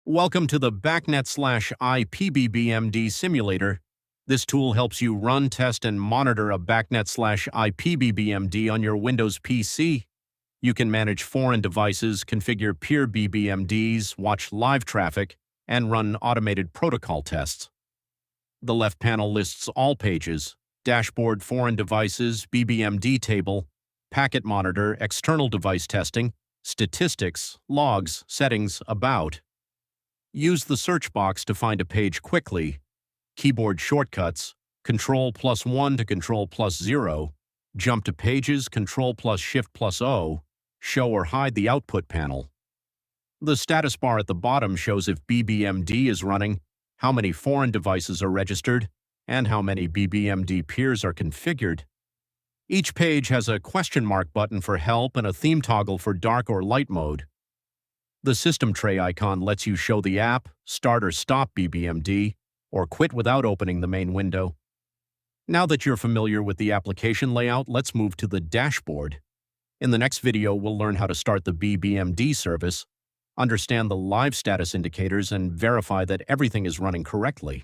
Welcome to the BACnet/IP BBMD simulator. This tool helps you run, test, and monitor a BACnet/IP BBMD on your Windows PC. You can manage foreign devices, configure peer BBMDs, watch live traffic, and run automated protocol tests. The left panel lists all pages: dashboard, foreign devices, BBMD table, packet monitor, external device testing, statistics, logs, settings, about. Use the search box to find a page quickly. Keyboard shortcuts: Control+1 to Control+0. Jump to pages: Control+Shift+O. Show or hide the output panel. The status bar at the bottom shows if BBMD is running, how many foreign devices are registered, and how many BBMD peers are configured. Each page has a question mark button for help and a theme toggle for dark or light mode. The system tray icon lets you show the app, start or stop BBMD, or quit without opening the main window. Now that you're familiar with the application layout, let's move to the dashboard. In the next video, we'll learn how to start the BBMD service, understand the live status indicators, and verify that everything is running correctly.